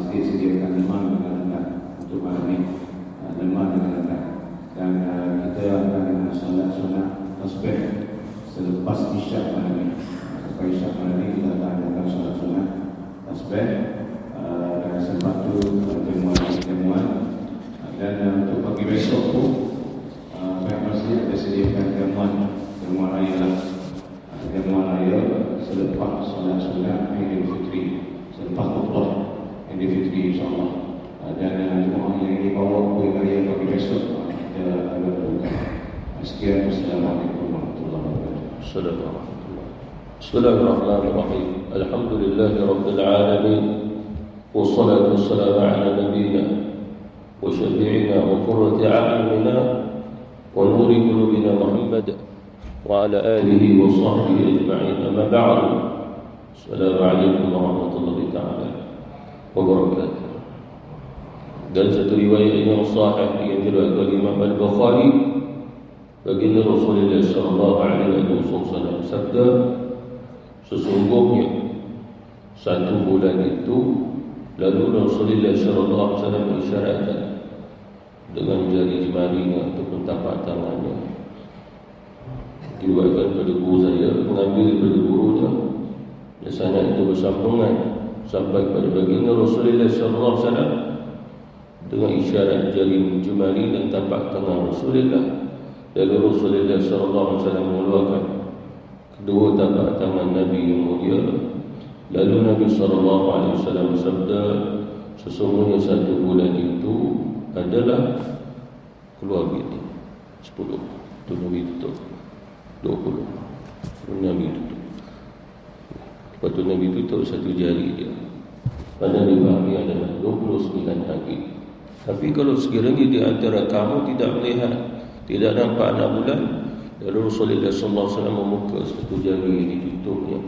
masjid sediakan lemah dengan rendah untuk malam ini, lemah dengan rendah. Dan kita akan solat sunat tasbih selepas isyak malam ini. Selepas isyak malam ini kita akan adakan solat sunat tasbih. Dan selepas itu jamuan. Dan untuk pagi besok pun pihak masjid ada sediakan jamuan raya lah. Jamuan raya selepas solat sunat Aidilfitri, selepas khutbah Aidilfitri insyaAllah. Dan jemaah yang dibawa kuih raya pagi besok kita akan buka. Sekian, Assalamualaikum warahmatullahi wabarakatuh. Bismillahirrahmanirrahim. Alhamdulillahirabbil alamin. Wassalatu wassalamu ala nabiyyina wa syafi'ina wa qurrati a'yunina wa nuri qulubina Muhammad wa ala alihi wa sahbihi ajma'in. Amma ba'd. Assalamualaikum warahmatullahi ta'ala wabarakatuh. Dan satu riwayat yang sahih yang diriwayatkan oleh Imam Al-Bukhari, baginda Rasulullah sallallahu alaihi wasallam sabda, sesungguhnya satu bulan itu, lalu Rasulullah sallallahu alaihi wasallam isyaratkan dengan jari jemarinya ataupun tapak tangannya. Diriwayatkan pada guru saya mengambil daripada gurunya, dan sanad itu bersambungan sampai pada baginda Rasulullah sallallahu alaihi wasallam dengan isyarat jari jemari dan tapak tangan Rasulullah. Lalu Rasulullah sallallahu alaihi wasallam mengeluarkan kedua tapak tangan Nabi yang mulia. Lalu Nabi sallallahu alaihi wasallam bersabda, sesungguhnya satu bulan itu adalah keluar gini 10, tu Nabi tutup 20, Nabi tutup. Lepas tu Nabi tutup satu jari dia. Pada dipahami adalah 29 hari. Tapi kalau sekiranya di antara kamu tidak melihat, tidak nampak anak bulan, lalu Rasulullah sallallahu alaihi wasallam membuka satu jari yang ditutupnya,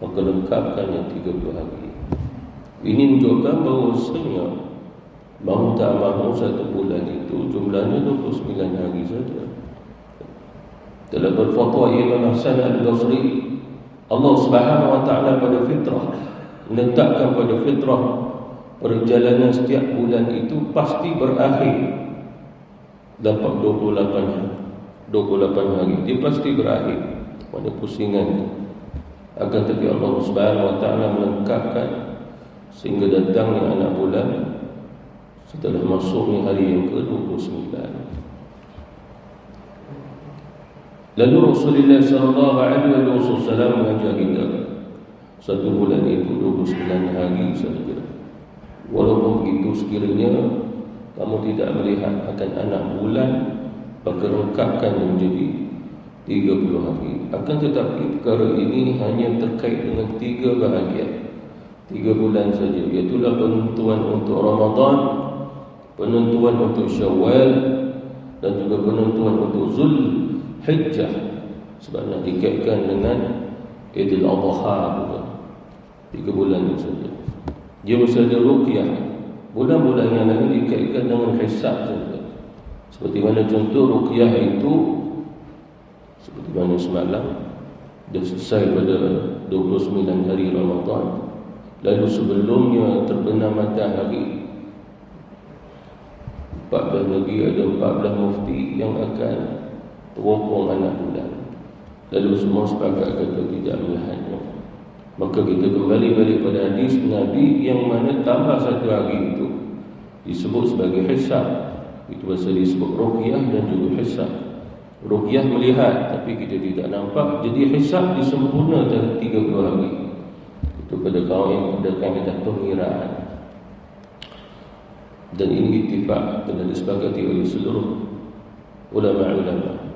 maka lengkapkannya 30 hari. Ini menunjukkan bahawasanya mahu tak mahu satu bulan itu jumlahnya 29 hari saja. Dalam berfatwa Imam Hasan Al-Basri, Allah Subhanahu wa taala pada fitrah menetapkan pada fitrah perjalanan setiap bulan itu pasti berakhir dapat 28 hari. Dia pasti berakhir. Mana pusingan itu. Akan tetapi Allah Subhanahu wa taala melengkapkan sehingga datangnya anak bulan setelah masuknya hari yang ke-29. Lalu Rasulullah sallallahu alaihi wasallam mengajar kita satu bulan itu 29 hari saja. Walaupun begitu, sekiranya kamu tidak melihat akan anak bulan, maka lengkapkan menjadi 30 hari. Akan tetapi perkara ini hanya terkait dengan 3 bahagian, 3 bulan saja, iaitu penentuan untuk Ramadan, penentuan untuk Syawal, dan juga penentuan untuk Zulhijjah. Sebab nak dikaitkan dengan Idul Adha juga. 3 bulan itu saja. Dia mesti ada ruqyah. Bulan-bulan yang lain dikaitkan dengan hisab saja. Seperti mana contoh ruqyah itu, seperti mana semalam dah selesai pada 29 hari Ramadan. Lalu sebelumnya terbenam matahari, 14 negeri ada 14 mufti yang akan teropong anak bulan. Lalu semua sepakat kata tidak melihatnya. Maka kita kembali balik pada hadis Nabi yang mana tambah satu hari itu disebut sebagai hisab. Itu pasal disebut ruqyah dan juga hisab. Ruqyah melihat tapi kita tidak nampak, jadi hisab disempurna dalam 30 hari. Itu pada kaum yang mengadakan kaedah pengiraan. Dan ini ittifaq telah disepakati oleh seluruh ulama-ulama.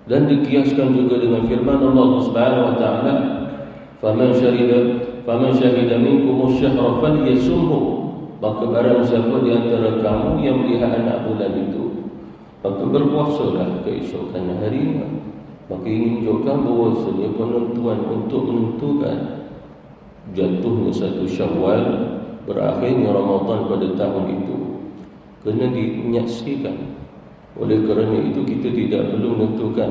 Dan dikiaskan juga dengan firman Allah Subhanahu wa taala, faman syahida minkum asy-syahra falyasumhu. Maka barang siapa di antara kamu yang melihat anak bulan itu, maka berpuasalah keesokan harinya. Maka ini menunjukkan bahawasanya penentuan untuk menentukan jatuhnya satu Syawal, berakhirnya Ramadan pada tahun itu kena dinyaksikan. Oleh kerana itu kita tidak perlu menentukan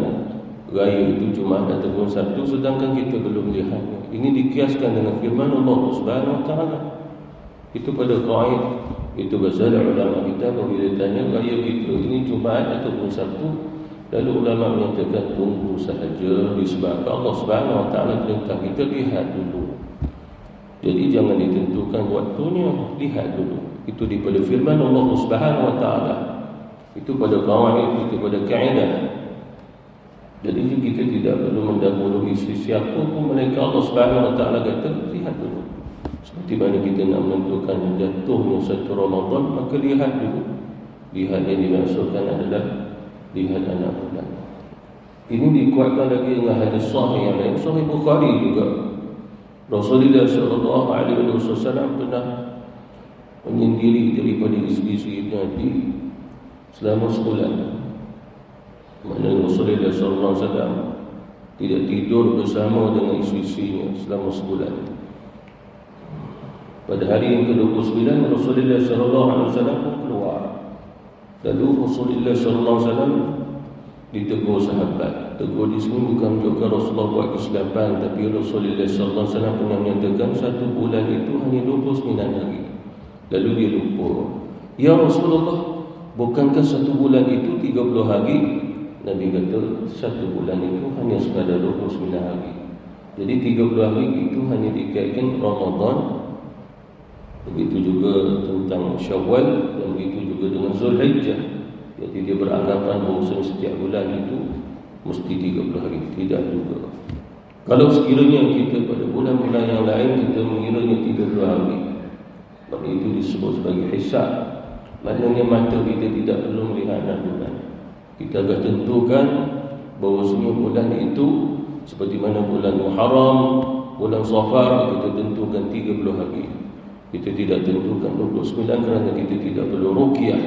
raya itu Jumaat ataupun Sabtu sedangkan kita belum lihatnya. Ini dikiaskan dengan firman Allah Subhanahu wa taala, Itu pada qaid. Itu bahasa ulama kita apabila tanya raya kita ini Jumaat ataupun Sabtu, lalu ulama menyatakan tunggu sahaja disebabkan Allah Subhanahu Wa Taala perintah kita lihat dulu. Jadi jangan ditentukan waktunya, lihat dulu. Itu daripada firman Allah Subhanahu Wa Taala. Itu pada qaid, itu pada kaedah. Jadi kita tidak perlu mendahului sesiapa pun, mereka Allah Subhanahu Wa Taala kata lihat dulu. Seperti mana kita nak menentukan jatuhnya satu Ramadan, maka lihat dulu. Lihat yang dimaksudkan adalah lihat anak bulan. Ini dikuatkan lagi dengan hadis sahih yang lain, Sahih Bukhari juga. Rasulullah SAW pernah menyendiri daripada isteri-isteri Nabi selama sebulan. Maknanya Rasulullah SAW tidak tidur bersama dengan isteri-isterinya selama sebulan. Pada hari yang ke-29 Rasulullah SAW pun keluar. Lalu Rasulullah SAW ditegur sahabat. Tegur di sini bukan juga Rasulullah buat kesilapan, tapi Rasulullah SAW pernah menyatakan satu bulan itu hanya 29 hari. Lalu dia lupa. Ya Rasulullah, bukankah satu bulan itu 30 hari? Nabi kata satu bulan itu hanya sekadar 29 hari. Jadi 30 hari itu hanya dikaitkan Ramadan. Begitu juga tentang Syawal, dan begitu juga dengan Zulhijjah. Jadi dia beranggapan bahawa setiap bulan itu mesti 30 hari. Tidak juga. Kalau sekiranya kita pada bulan-bulan yang lain kita mengiranya 30 hari, maka itu disebut sebagai hisab. Maknanya mata kita tidak perlu melihat bulan. Kita akan tentukan bahawa semua bulan itu seperti mana bulan Muharram, bulan Safar, kita tentukan 30 hari. Kita tidak tentukan 29 kerana kita tidak perlu ruqyah,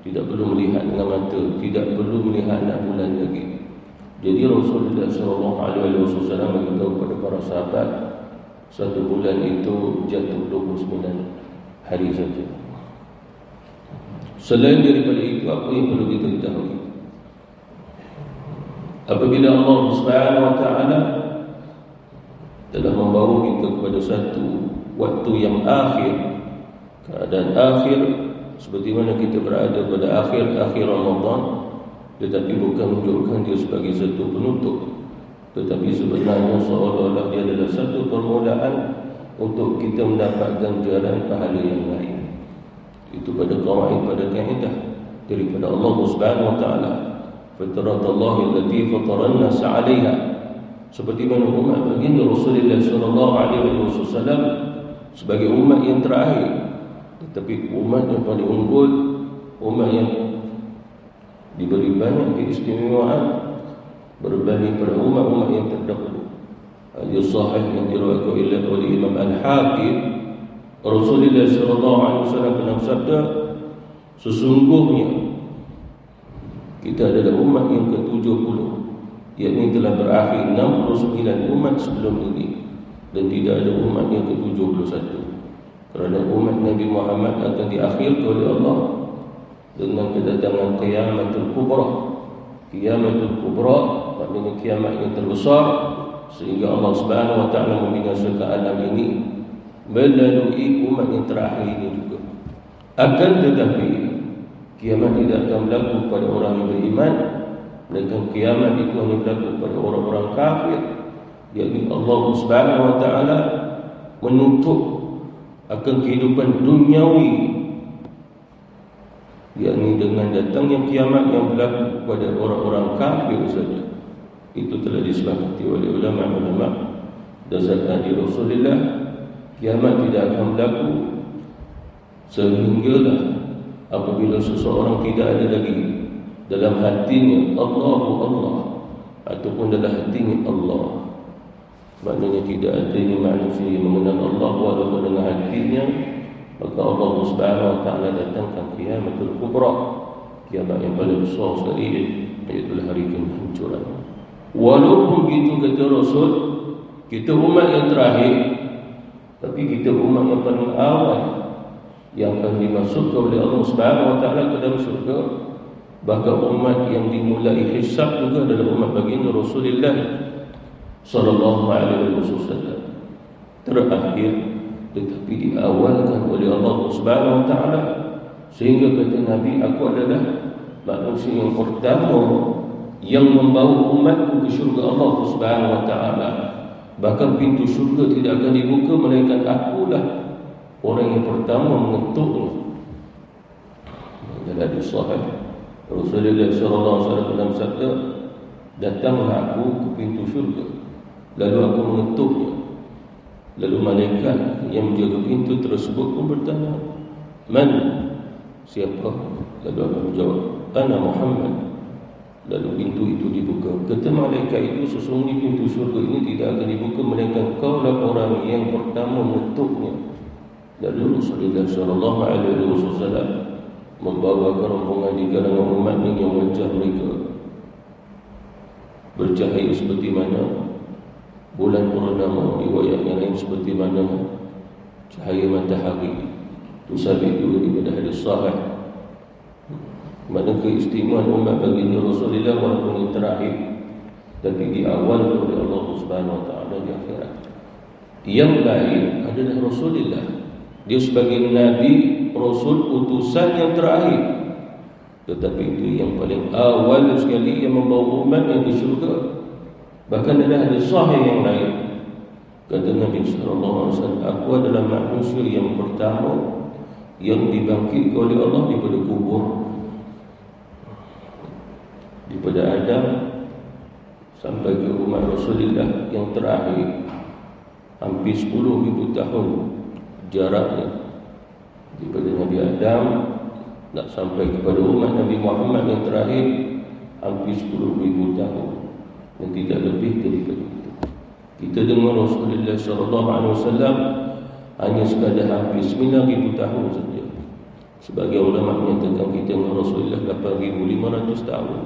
tidak perlu melihat dengan mata, tidak perlu melihat bulan lagi. Jadi Rasulullah SAW beritahu kepada para sahabat, satu bulan itu jatuh 29 hari saja. Selain daripada itu, apa yang perlu kita ketahui? Apabila Allah Subhanahu Wa Taala telah membawa kita kepada satu waktu yang akhir, keadaan akhir, seperti mana kita berada pada akhir Ramadan, tetapi bukan menunjukkan dia sebagai satu penutup, tetapi sebenarnya seolah-olah dia adalah satu permulaan untuk kita mendapatkan jalan pahala yang lain. Itu pada qawaid, pada kaedah daripada Allah Subhanahu Wa Taala. Fitratallahi allati fatara an-nas 'alaiha. Seperti mana umat baginda Rasulullah SAW sebagai umat yang terakhir, tetapi umat yang paling unggul, umat yang diberi banyak keistimewaan berbanding pada umat-umat yang terdahulu. Hadis sahih yang diriwayatkan oleh Imam Al-Hakim, Rasulullah SAW pernah bersabda, sesungguhnya kita adalah umat yang ke-70, yakni telah berakhir 69 umat sebelum ini, dan tidak ada umat yang ke-71. Kerana umat Nabi Muhammad akan diakhirkan oleh Allah dengan kedatangan Qiyamatul Kubra. Qiyamatul Kubra maknanya kiamat yang terbesar, sehingga Allah Subhanahu Wa Taala membinasakan alam ini melalui umat yang terakhir ini juga. Akan tetapi kiamat tidak akan berlaku pada orang yang beriman, melainkan kiamat itu hanya berlaku pada orang-orang kafir. Yakni Allah Subhanahu Wa Taala menutup akan kehidupan duniawi, yakni dengan datangnya kiamat yang berlaku pada orang-orang kafir saja. Itu telah disepakati oleh ulama-ulama dasarkan di Rasulullah. Kiamat tidak akan berlaku sehinggalah apabila seseorang tidak ada lagi dalam hatinya Allah ataupun dalam hatinya Allah. Maknanya tidak adanya manusia yang mengenal Allah walaupun dengan hatinya, maka Allah Subhanahu Wa Taala datangkan Qiyamatul Kubra, kiamat yang paling besar sekali, iaitu hari kehancuran. Walaupun begitu kata Rasul, kita umat yang terakhir, tapi kita umat yang paling awal yang akan dimasukkan oleh Allah Subhanahu Wa Taala ke dalam syurga. Bahkan umat yang dimulai hisab juga adalah umat baginda Rasulullah sallallahu alaihi wasallam. Terakhir tetapi diawalkan oleh Allah Subhanahu wa taala, sehingga kata Nabi, aku adalah manusia yang pertama yang membawa umatku ke syurga Allah Subhanahu wa taala. Bahkan pintu syurga tidak akan dibuka melainkan akulah orang yang pertama mengetuknya. Dalam hadis sahih Rasulullah sallallahu alaihi wasallam bersabda, datanglah aku ke pintu syurga, lalu aku mengetuknya. Lalu malaikat yang menjaga pintu tersebut pun bertanya, "Man?" Siapa? Lalu aku menjawab, "Ana Muhammad." Lalu pintu itu dibuka. Kata malaikat itu, sesungguhnya pintu syurga ini tidak akan dibuka melainkan kaulah orang yang pertama mengetuknya. Lalu Rasulullah sallallahu alaihi wasallam membawa rombongan di kalangan umatnya yang wajah mereka bercahaya seperti mana bulan purnama, riwayat yang lain seperti mana cahaya matahari. Itu sabit juga daripada hadis sahih. Mana keistimewaan umat baginda Rasulullah walaupun yang terakhir, tapi di awal oleh Allah Subhanahu wa taala di akhirat. Yang lain adalah Rasulullah. Dia sebagai nabi, rasul, utusan yang terakhir. Tetapi itu yang paling awal sekali yang membawa umat yang di syurga. Bahkan ada hadis sahih yang lain, kata Nabi sallallahu alaihi wasallam, aku adalah manusia yang pertama yang dibangkitkan oleh Allah daripada kubur. Daripada Adam sampai ke umat Rasulullah yang terakhir, hampir 10,000 tahun jaraknya. Daripada Nabi Adam nak sampai kepada umat Nabi Muhammad yang terakhir, hampir 10,000 tahun. Dan tidak lebih daripada itu. Kita dengar Rasulullah sallallahu alaihi wasallam hanya sekadar hampir 9,000 tahun saja. Sebagai ulama menyatakan kita dengan Rasulullah 8,500 tahun.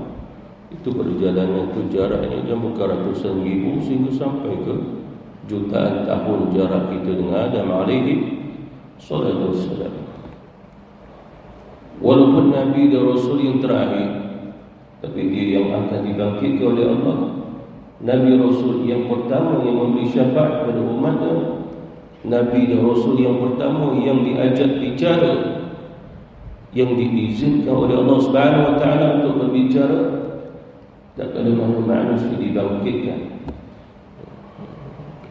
Itu perjalanan itu jaraknya dan bukan ratusan ribu sehingga sampai ke jutaan tahun jarak kita dengan Adam alaihi salatu wassalam. Walaupun Nabi dan Rasul yang terakhir, tapi dia yang akan dibangkitkan oleh Allah, Nabi Rasul yang pertama yang memberi syafaat kepada umatnya, Nabi dan Rasul yang pertama yang diajak bicara, yang diizinkan oleh Allah Subhanahu wa taala untuk berbicara. Tak ada mana manusia dibangkitkan.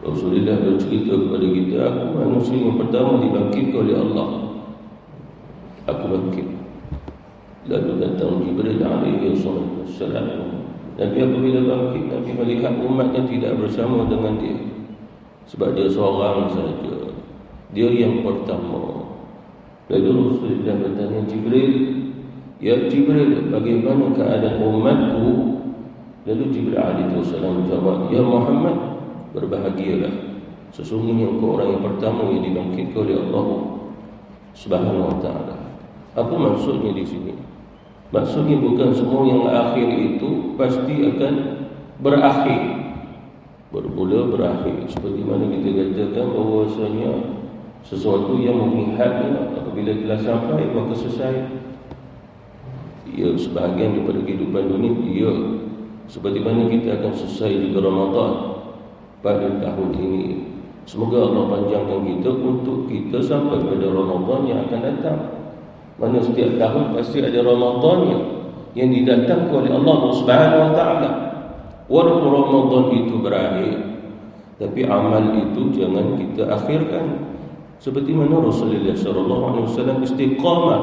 Rasulullah bercerita kepada kita, aku manusia yang pertama dibangkitkan oleh Allah. Aku bangkit. Lalu datang Jibril alaihi wassalam. Nabi apabila bangkit, Nabi melihat umatnya tidak bersama dengan dia, sebab dia seorang saja. Dia yang pertama. Lalu Rasulullah bertanya Jibril, "Ya Jibril, bagaimana keadaan umatku?" Lalu Jibril alaihi wasallam menjawab, "Ya Muhammad, berbahagialah. Sesungguhnya engkau orang yang pertama yang dibangkitkan oleh Allah Subhanahu wa taala." Apa maksudnya di sini? Maksudnya bukan semua yang akhir itu pasti akan berakhir, bermula berakhir. Seperti mana kita katakan bahawasanya sesuatu yang memihaknya apabila telah sampai maka selesai. Ya, sebahagian daripada kehidupan dunia, ya. Seperti mana kita akan selesai juga Ramadan pada tahun ini. Semoga Allah panjangkan kita untuk kita sampai pada Ramadan yang akan datang. Mana setiap tahun pasti ada Ramadannya yang didatangkan oleh Allah Subhanahu wa taala. Walaupun Ramadan itu berakhir, tapi amal itu jangan kita akhirkan. Seperti mana Rasulullah sallallahu alaihi wasallam istiqamah.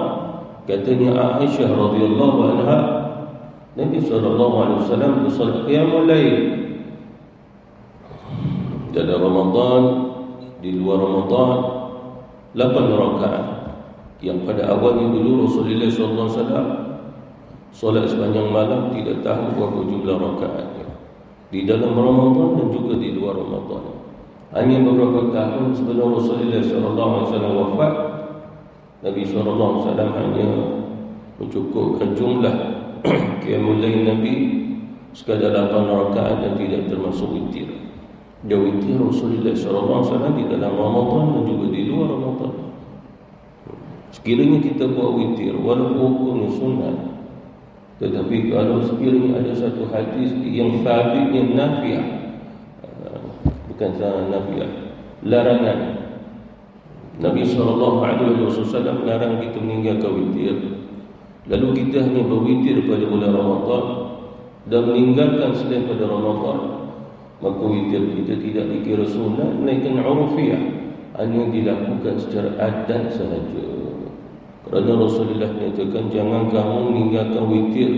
Katanya Aisyah radhiyallahu anha, Nabi sallallahu alaihi wasallam bersolat qiyamul lail dalam Ramadan, di luar Ramadan 8 rakaat. Yang pada awalnya dulu Rasulullah SAW solat sepanjang malam tidak tahu berapa jumlah rakaatnya di dalam Ramadan dan juga di luar Ramadan. Hanya beberapa tahun sebelum Rasulullah SAW wafat, Nabi SAW hanya mencukupkan jumlah qiyamul lail Nabi sekadar 8 rakaat dan tidak termasuk witir. Dia witir Rasulullah SAW di dalam Ramadan dan juga di luar Ramadan. Sekiranya kita buat witir walaupun hukumnya sunnah, tetapi kalau sekiranya ada satu hadis yang sabit, yang nafiah, bukan nafiah, larangan, Nabi SAW melarang kita meninggalkan witir. Lalu kita hanya berwitir pada bulan Ramadan dan meninggalkan selain pada Ramadan, maka witir kita tidak dikira sunat melainkan urufiyah, hanya dilakukan secara adat sahaja. Kerana Rasulullah menyatakan jangan kamu meninggalkan witir,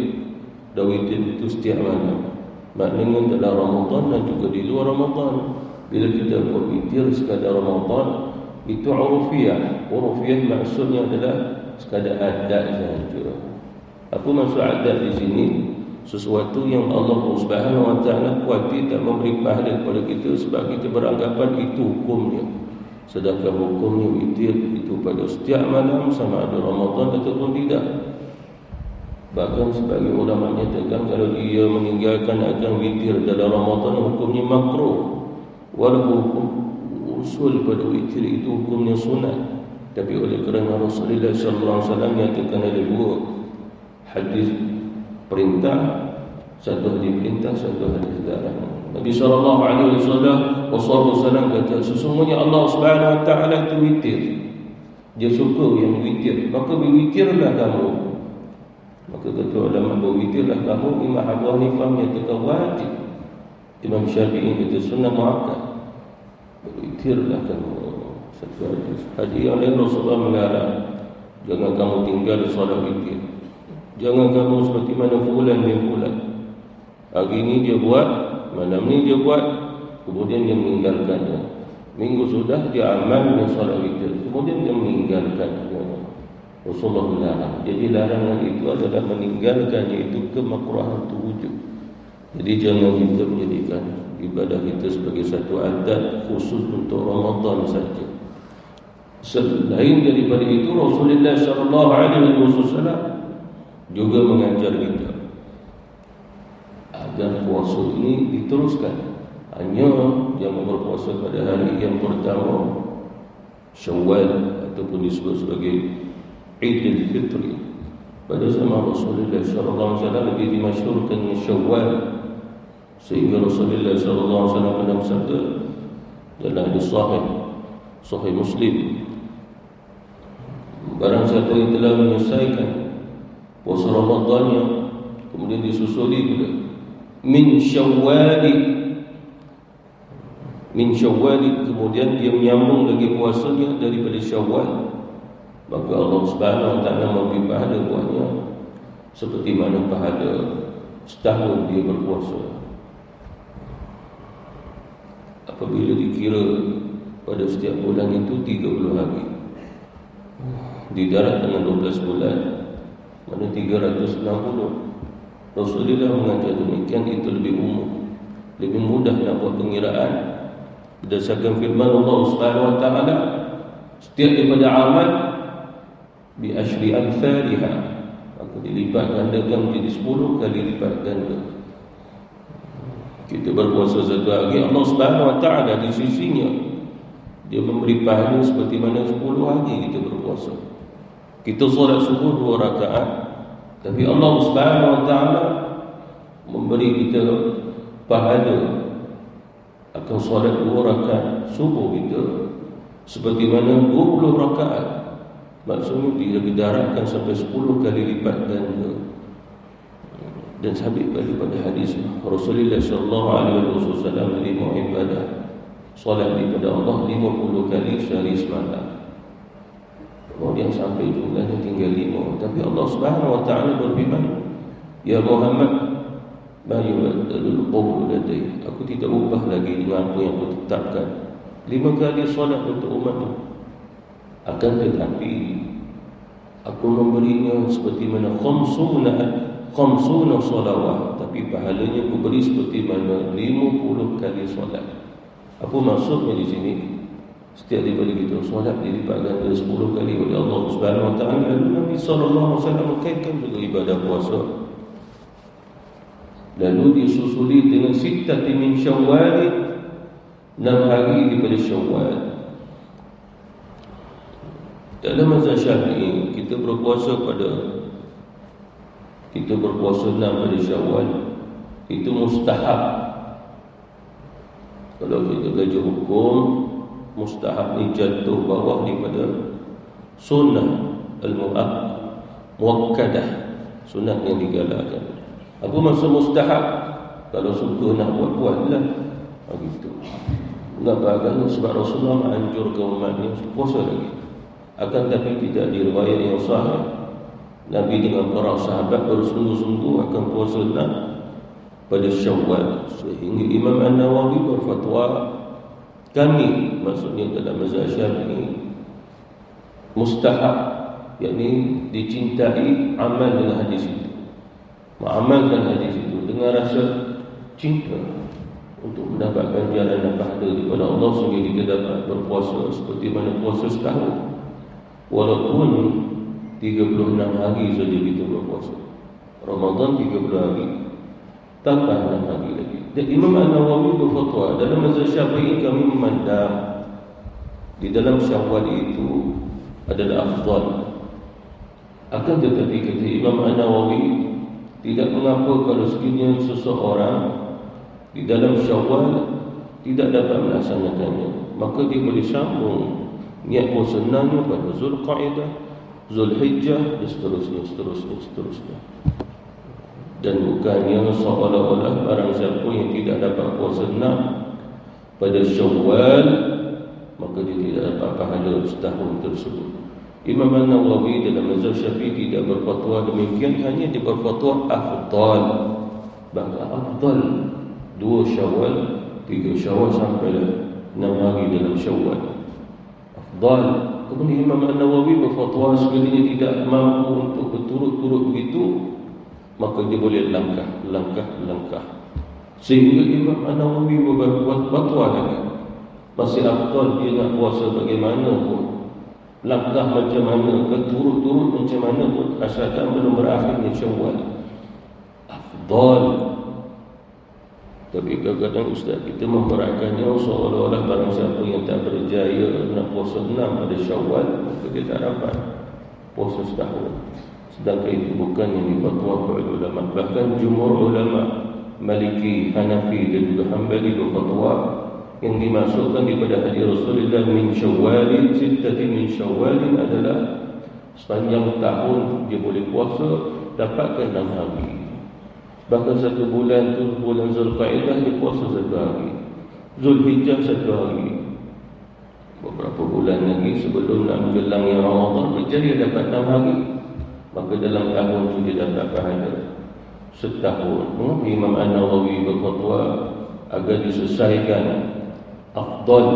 dan witir itu setiap malam. Maknanya dalam Ramadan dan juga di luar Ramadan. Bila kita buat witir sekadar Ramadan, itu urufiyah. Urufiyah maksudnya adalah sekadar adat sahaja. Apa maksud adat di sini? Sesuatu yang Allah Subhanahu Wa Taala kuati tak memberi pahala kepada kita sebab kita beranggapan itu hukumnya. Sedangkan hukumnya witir itu pada setiap malam sama ada Ramadan ataupun tidak. Bahkan sebagai ulama menyatakan kalau dia meninggalkan akan witir dalam Ramadan hukumnya makruh. Walaupun hukum usul pada witir itu hukumnya sunat, tapi oleh kerana Rasulullah SAW menyatakan ada dua hadis perintah, satu hadis perintah, satu hadis larangan. Nabi SAW kata sesungguhnya Allah Subhanahu Wa Taala itu witir. Dia suka yang witir, maka berwitirlah kamu. Maka kata ulama berwitirlah kamu. Imam Abu Hanifah menyatakan wajib. Imam Syafi'i kata sunnah muakkad. Berwitirlah kamu. Satu hadis. Hadis yang lain Rasulullah melarang, jangan kamu tinggal solat witir. Jangan kamu seperti mana fulan bin fulan. Hari ini dia buat, malam ni dia buat, kemudian dia meninggalkannya. Minggu sudah dia amal dengan solat witir, kemudian dia meninggalkannya. Rasulullah melarang. Jadi larangan itu adalah meninggalkannya itu kemakruhan itu wujud. Jadi jangan kita menjadikan ibadah kita sebagai satu adat khusus untuk Ramadan saja. Selain daripada itu, Rasulullah SAW juga mengajar kita agar puasa ini diteruskan. Hanya yang berpuasa pada hari yang pertama Syawal ataupun disebut sebagai Idul Fitri. Pada zaman Rasulullah SAW lebih dimasyhurkan dengan Syawal, sehingga Rasulullah SAW pernah bersabda dalam hadis Sahih Muslim, barang siapa yang telah menyelesaikan puasa Ramadannya kemudian disusuli pula min syawwali, kemudian dia menyambung lagi puasanya daripada Syawal, maka Allah Subhanahu Wa Taala memberi pahala buatnya seperti mana pahala setahun dia berpuasa. Apabila dikira pada setiap bulan itu 30 hari, didarat dengan 12 bulan, mana 360. Rasulullah mengajar demikian, itu lebih umum, lebih mudah nak buat pengiraan berdasarkan firman Allah Subhanahu Wa Taala, setiap daripada amal bi asyri amsalha, maka dilipat gandakan menjadi 10 kali lipat ganda. Kita berpuasa satu hari, Allah Subhanahu Wa Taala di sisinya dia memberi pahala seperti mana 10 hari kita berpuasa. Kita solat subuh 2 rakaat, tapi Allah Subhanahu Wa Taala memberi kita pahala akan solat 2 rakaat subuh kita seperti mana 20 rakaat. Maksudnya dia didaratkan sampai 10 kali lipat ganda. Dan sabit daripada hadis Rasulullah SAW menerima ibadah solat daripada Allah 50 kali sehari semalam. Kemudian sampai jumlahnya tinggal 5. Tapi Allah Subhanahu Wa Taala berfirman, ya Muhammad, ma yubaddalul qawlu ladai, aku tidak ubah lagi dengan apa yang aku tetapkan 5 kali solat untuk umatmu. Akan tetapi aku memberinya seperti mana khamsuna salawat, tapi pahalanya aku beri seperti mana 50 kali solat. Apa maksudnya di sini? Setiap daripada kita solat dilipat ganda 10 kali oleh Allah Subhanahu Wa Taala. Lalu Nabi SAW mengkaitkan juga ibadah puasa, lalu disusuli dengan sittati min Syawal, 6 hari daripada Syawal. Dalam mazhab Syafi'i kita berpuasa 6 pada Syawal itu mustahab. Kalau kita belajar hukum, mustahab ni jatuh bawah daripada sunnah al-muakkadah, sunnah yang digalakkan. Apa maksud mustahab? Kalau suka nak buat-buatlah. Begitu. Kenapa? Sebab Rasulullah menganjurkan umatnya puasa lagi. Akan tapi tidak diriwayat yang sahih Nabi dengan para sahabat bersungguh-sungguh akan puasa pada Syawal, sehingga Imam An-Nawawi berfatwa, kami, maksudnya dalam mazhab Syafi'i, mustahab, yakni dicintai amal dengan hadis itu, mengamalkan hadis itu dengan rasa cinta untuk mendapatkan jalan dan pahala daripada Allah, sehingga kita dapat berpuasa seperti mana puasa setahun, walaupun 36 hari saja kita berpuasa. Ramadan 30 hari, tambah 6 hari lagi. Dan Imam An-Nawawi berfatwa, dalam mazhab Syafi'i kami memandang di dalam Syawal itu adalah afdal. Akan tetapi kata Imam An-Nawawi, tidak mengapa kalau sekiranya seseorang di dalam Syawal tidak dapat melaksanakannya, maka dia boleh sambung niat puasa enamnya pada Zulqa'dah, Zulhijjah dan seterusnya. Dan bukannya seolah-olah barang siapa yang tidak dapat puasa 6 pada Syawal, maka dia tidak dapat pahala setahun tersebut. Imam An-Nawawi dalam mazhab Syafi'i tidak berfatwa demikian, hanya dia berfatwa afdal. Bahkan afdal 2 Syawal, 3 Syawal sampai 6 hari dalam Syawal. Afdal. Kemudian Imam An-Nawawi berfatwa sekiranya tidak mampu untuk berturut-turut begitu, maka dia boleh langkah. Sehingga Imam An-Nawawi berbuat fatwa lagi, masih afdal dia nak puasa bagaimana pun, langkah macam mana, berturut-turut macam mana pun, asalkan belum berakhirnya Syawal, afdal. Tapi kadang-kadang ustaz kita memperakkannya seolah-olah barang siapa yang tak berjaya nak puasa 6 pada Syawal, maka dia tak dapat puasa setahun. Sedangkan itu bukan yang difatwakan oleh ulama. Bahkan jumhur ulama Maliki, Hanafi dan juga Hanbali berfatwa yang dimasukkan daripada hadis Rasulullah min Syawalin, sittati min Syawalin adalah sepanjang tahun dia boleh puasa, dapatkan 6 hari. Bahkan 1 bulan tu, bulan Zulqa'dah, dia puasa 1 hari, Zulhijjah 1 hari. Beberapa bulan lagi sebelum nak menjelang yang Ramadan, berjaya dapat 6 hari, maka dalam tahun tu dia dapat pahala setahun. Imam An-Nawawi berfatwa agar diselesaikan afdal,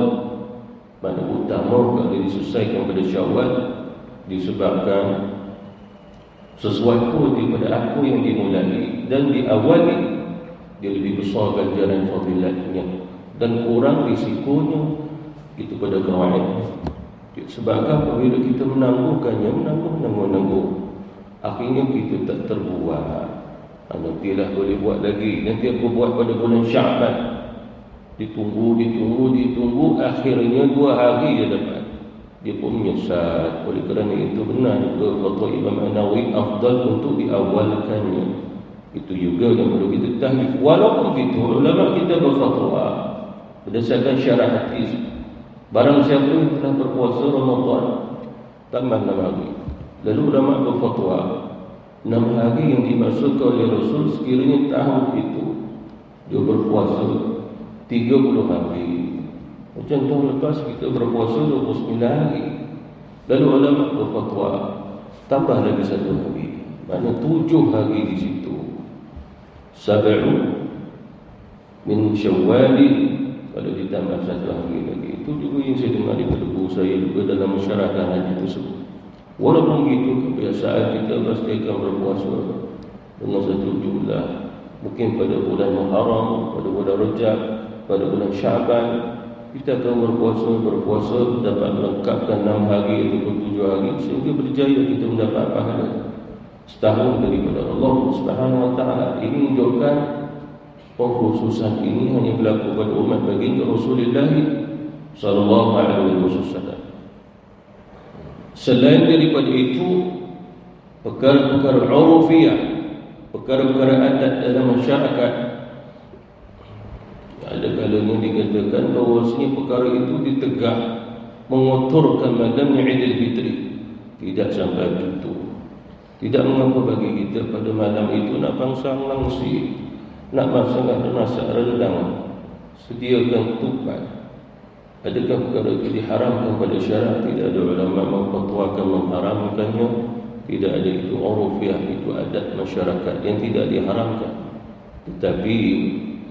mana utama kalau diselesaikan pada Syawal, disebabkan sesuatu daripada aku yang dimulai dan diawali dia lebih besar ganjaran fadilatnya dan kurang risikonya itu pada kawaid. Sebabkan apabila kita menangguhkannya, menangguh, akhirnya kita tak terbuat. Nantilah boleh buat lagi, nanti aku buat pada bulan Sya'ban, ditunggu, akhirnya 2 hari dia dapat, dia pun menyesal. Oleh kerana itu benar juga fatwa Imam An-Nawawi, afdal untuk diawalkannya. Itu juga yang perlu kita tahu. Walaupun itu ulama kita berfatwa berdasarkan syarah hadis, barang siapa yang telah berpuasa Ramadan tambah 6 hari. Lalu ulama berfatwa 6 hari yang dimaksudkan oleh Rasul sekiranya tahun itu dia berpuasa 30 hari. Macam tahun lepas kita berpuasa 29 hari. Lalu ulama berfatwa tambah lagi 1 hari, mana 7 hari di situ. Sab'u min Syawal, kalau ditambah 1 hari lagi. Itu juga yang saya dengar daripada guru saya juga dalam masyarakat haji tersebut. Walaupun itu kebiasaan kita pasti akan berpuasa dengan 1 jumlah. Mungkin pada bulan Muharram, pada bulan Rajab, pada bulan Sya'ban, kita akan berpuasa dapat melengkapkan 6 hari ataupun 7 hari, sehingga berjaya kita mendapat pahala setahun daripada Allah Subhanahu Wa Taala. Ini menunjukkan pengkhususan ini hanya berlaku pada umat baginda Rasulullah sallallahu alaihi wasallam. Selain daripada itu, perkara-perkara urufiyah, perkara-perkara adat dalam masyarakat Ada kalanya dikatakan bahawasanya perkara itu ditegak mengotorkan malamnya Idul Fitri. Tidak sampai begitu. Tidak mengapa bagi kita pada malam itu nak pangsang langsi, nak masak rendang, sediakan tupat. Adakah perkara itu diharamkan pada syarak? Tidak ada ulama memfatwakan mengharamkannya. Tidak ada, itu urufiah, itu adat masyarakat yang tidak diharamkan. Tetapi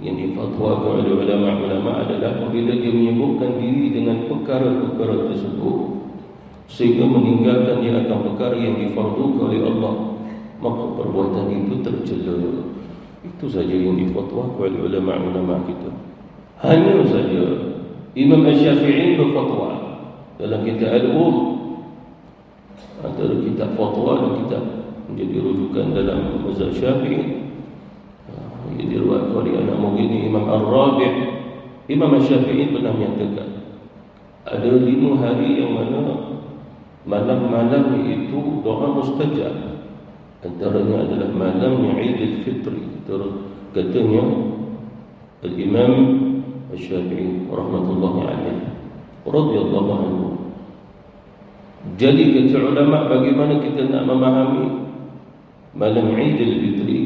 yang difatwakan oleh ulama-ulama adalah apabila dia menyebutkan diri dengan perkara-perkara tersebut sehingga meninggalkan dia akan perkara yang difardukan oleh Allah, maka perbuatan itu tercela. Itu saja yang difatwakan oleh ulama-ulama kita. Hanya saja Imam Asy-Syafi'i berfatwa dalam kitab Al-Um, antara kitab fatwa dan kitab menjadi rujukan dalam mazhab Syafi'i. Ia diriwayatkan oleh anak murid Imam Ar-Rabi'. Imam Asy-Syafi'i pernah menyatakan ada 5 hari yang mana malam-malam itu doa mustajab. Antaranya adalah malamnya Idul Fitri. Terus katanya Al-Imam Asy-Syafi'i rahmatullahi alaihi radhiyallahu anhu. Jadi kata ulama, bagaimana kita nak memahami malam Idul Fitri,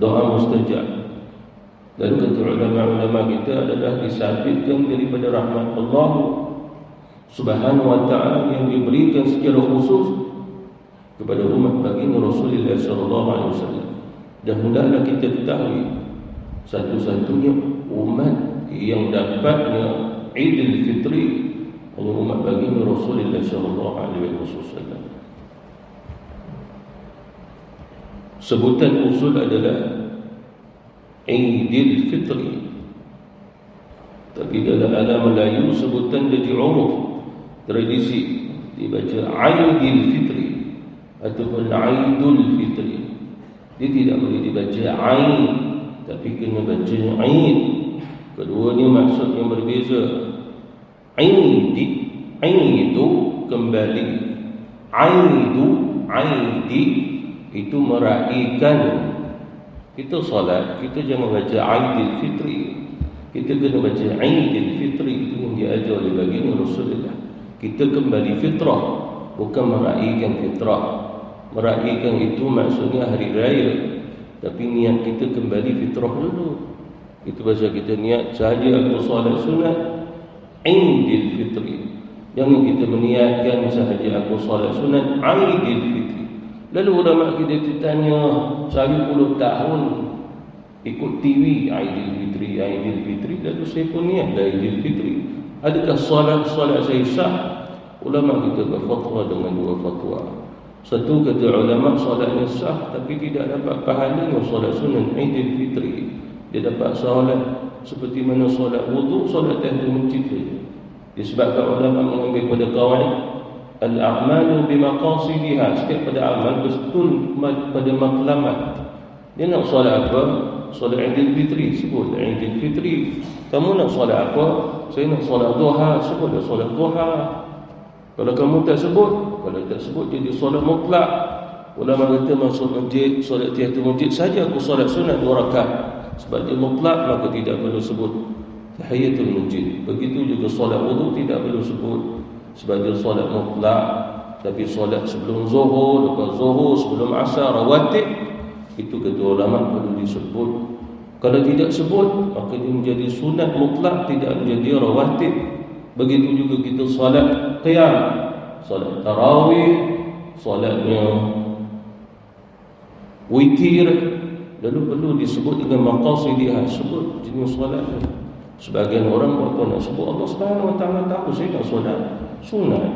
doa mustajab? Dan kata ulama-ulama kita adalah disabitkan daripada rahmat Allah Subhanahu wa ta'ala yang diberikan secara khusus kepada umat baginda Rasulullah sallallahu alaihi wasallam. Dan hendaklah kita ketahui satu-satunya umat yang dapatnya Idul Fitri hanya umat baginda Rasulullah sallallahu alaihi wasallam. Sebutan usul adalah Idul Fitri. Tapi dalam alam Melayu sebutan jadi uruf, tradisi, dibaca Aidil Fitri ataupun Aidul Fitri. Dia tidak boleh dibaca Aid, tapi kena baca Aid. Keduanya maksud yang berbeza. Aidu kembali, Aidi itu meraihkan. Kita solat, kita jangan baca Aidil Fitri, kita kena baca Aidil Fitri. Itu yang diajar oleh baginda Rasulullah. Kita kembali fitrah, bukan meraihkan fitrah. Meraihkan itu maksudnya hari raya, tapi niat kita kembali fitrah dulu. Itu bahasa kita niat sahaja aku solat sunat Aidil Fitri. Jangan kita meniatkan sahaja aku solat sunat Aidil Fitri. Lalu ulama kita ditanya 10 tahun ikut TV Aidil Fitri, lalu saya pun niat Aidil Fitri. Adakah solat saya sah? Ulama kita berfatwa dengan 2 fatwa. Satu, kata ulama solatnya sah, tapi tidak dapat pahalanya solat sunat Aidil Fitri. Dia dapat solat seperti mana solat wudu, solat tahiyatul masjid saja. Disebabkan ulama mengambil pada kawaid al-a'malu bimaqasidiha, setiap pada amal betul pada matlamat. Dia nak solat apa? Solat Aidil Fitri, sebut Aidil Fitri. Kamu nak solat apa? Saya nak solat duha, sebutlah solat duha. Kalau kamu tak sebut jadi solat mutlak. Ulama kata masuk masjid, solat tahiyatul masjid saja aku solat sunat 2 rakaat. Sebab dia mutlak, maka tidak perlu sebut tahiyatul masjid. Begitu juga solat wudu tidak perlu sebut, sebab dia solat mutlak. Tapi solat sebelum zuhur, lepas zuhur, sebelum asar, rawatib, itu kata ulama perlu disebut. Kalau tidak sebut, maka dia menjadi sunat mutlak, tidak menjadi rawatib. Begitu juga kita solat qiyam, solat tarawih, solatnya witir, lalu perlu disebut dengan maqasidihah, sebut jenis solatnya. Sebagian orang buat nak sebut Allah Subhanahu wa ta'ala tahu saya nak solat sunat.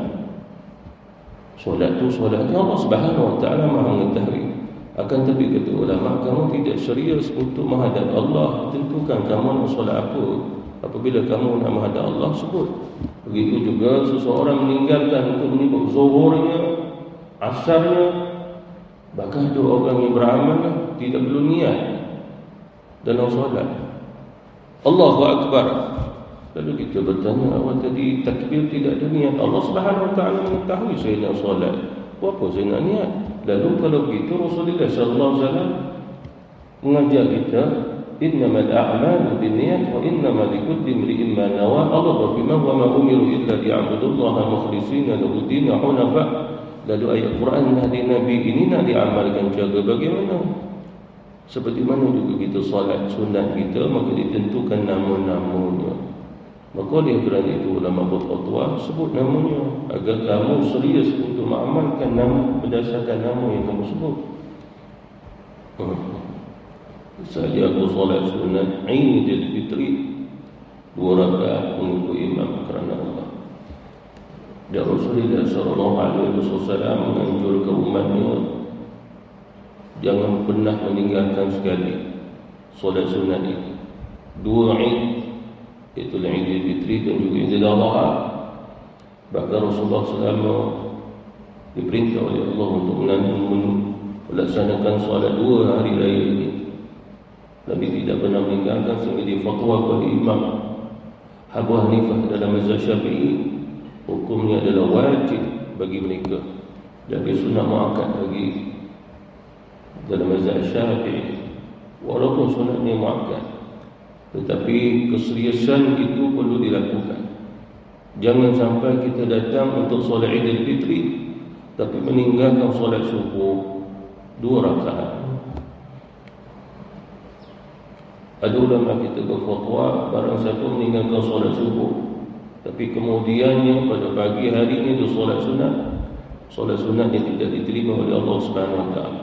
Solat tu solatnya Allah Subhanahu wa ta'ala Maha mengetahui. Akan tapi kata ulama, kamu tidak serius untuk menghadap Allah, tentukan kamu nak solat apa. Apabila kamu nak menghadap Allah, sebut. Begitu juga seseorang meninggalkan untuk menyebut zuhurnya, asarnya. Bahkan ada orang yang beramal tidak perlu niat dalam solat. Allahu Akbar. Lalu kita bertanya, awal tadi takbir tidak ada niat. Allah Subhanahu wa ta'ala mengetahui saya nak solat, apa saya nak niat. Lalu kalau begitu Rasulullah sallallahu alaihi wasallam mengajar kita innamal a'malu binniyat wa innamal likulli imri'in ma nawa. Allah berfirman, wa ma umiru illa liya'budullaha mukhlishina lahu din hunafa. Lalu ayat Quran Nabi ini nak diamalkan cara bagaimana? Seperti mana juga kita solat sunat kita, maka ditentukan nama-namanya. Maka oleh kerana itu ulama berfatwa sebut namanya agar kamu serius untuk mengamalkan nama berdasarkan nama yang kamu sebut. Misalnya aku solat sunat Aidil Fitri 2 rakaat mengikut imam kerana Allah. Dan Rasulullah SAW menganjurkan umatnya jangan pernah meninggalkan sekali solat sunat ini. 2 Aid, iaitu Aidil Fitri dan juga Aidil Adha. Bahkan Rasulullah SAW diperintah oleh Allah untuk melaksanakan solat 2 hari raya ini. Nabi tidak pernah meninggalkan sehingga difatwa oleh Imam Abu Hanifah dalam mazhab Syafi'i. Hukumnya adalah wajib bagi mereka dan sunnah muakkad bagi dalam mazhab Syafi'i, walaupun sunatnya muakkad, tetapi keseriusan itu perlu dilakukan. Jangan sampai kita datang untuk solat Idul Fitri tapi meninggalkan solat subuh 2 rakaat. Ada ulama kita berfatwa barang siapa meninggalkan solat subuh tapi kemudiannya pada pagi harinya dia solat sunat yang tidak diterima oleh Allah Subhanahu Wa Taala.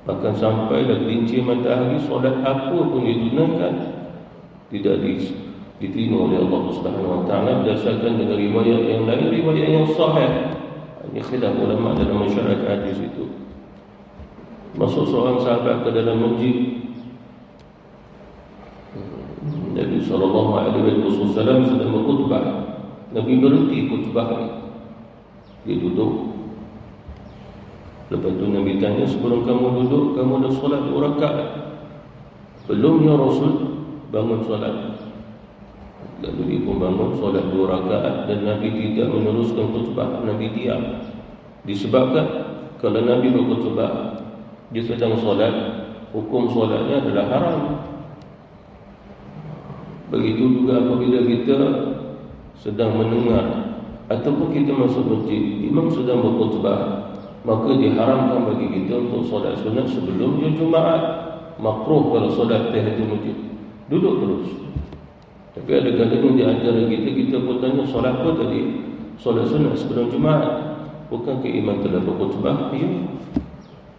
Bahkan sampai dah gelincir matahari, solat apa pun ditunaikan tidak diterima oleh Allah Subhanahu Wa Taala berdasarkan dengan riwayat yang lain, riwayat yang sahih. Ini khilaf ulama dalam masyarakat hadis itu. Masuk seorang sahabat ke dalam masjid, Nabi SAW sedang berkhutbah. Nabi berhenti khutbah ni, dia duduk. Lepas tu Nabi tanya, sebelum kamu duduk, kamu dah solat 2 rakaat? Belum ya Rasul, bangun solat. Lalu dia pun bangun solat 2 rakaat dan Nabi tidak meneruskan khutbah. Nabi diam. Disebabkan kalau Nabi berkhutbah, dia sedang solat, hukum solatnya adalah haram. Begitu juga apabila kita sedang mendengar ataupun kita masuk masjid, imam sedang berkhutbah, maka diharamkan bagi kita untuk solat sunat sebelum Jumaat. Makruh kalau solat tahiyatul masjid, duduk terus. Tapi ada kadang-kadang di antara kita pun tanya, solat apa tadi? Solat sunat sebelum Jumaat. Bukankah imam telah berkhutbah? Ya.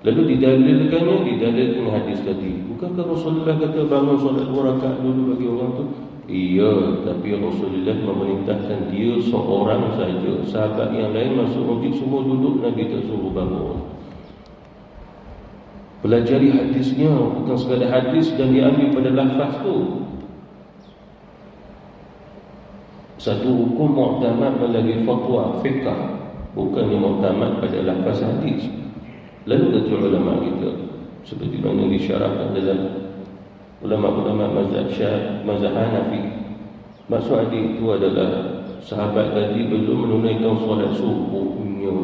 Lalu didalilkan hadis tadi. Bukankah Rasulullah kata bangun solat 2 rakaat dulu bagi orang tu? Iya, tapi Rasulullah memerintahkan dia seorang saja. Sahabat yang lain masuk masjid semua duduk, Nabi tak suruh bangun. Pelajari hadisnya, bukan sekadar hadis dan diambil pada lafaz tu. Satu hukum mu'tamad melalui fatwa fiqh, bukannya mu'tamad pada lafaz hadis. Lalu kata ulama kita, seperti mana disyarahkan dalam ulama-ulama mazhab Hanafi, maksud hadis itu adalah sahabat tadi belum menunaikan solat subuhnya.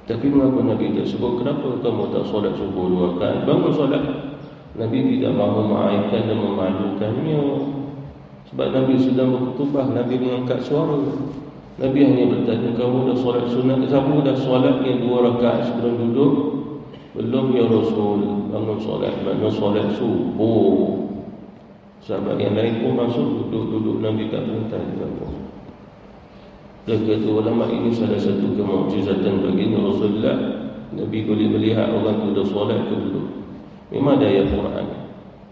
Tapi mengapa Nabi tak sebut, kenapa kamu tak solat subuh 2 rakaat? Bangun solat. Nabi tidak mahu mengaibkan dan memalukannya. Sebab Nabi sedang berkhutbah, Nabi mengangkat suara. Nabi hanya bertanya, kamu dah solat sunat? Siapa dah solatnya 2 rakaat sebelum duduk? Belum ya Rasul. Bangun solat, mana solat subuh. Sahabat yang lain pun masuk duduk-duduk, Nabi tak perintah dia bangun. Dan kata ulama, ini salah satu kemukjizatan bagi Rasulullah. Nabi boleh melihat orang tu dah solat ke belum. Memang ada ayat Quran,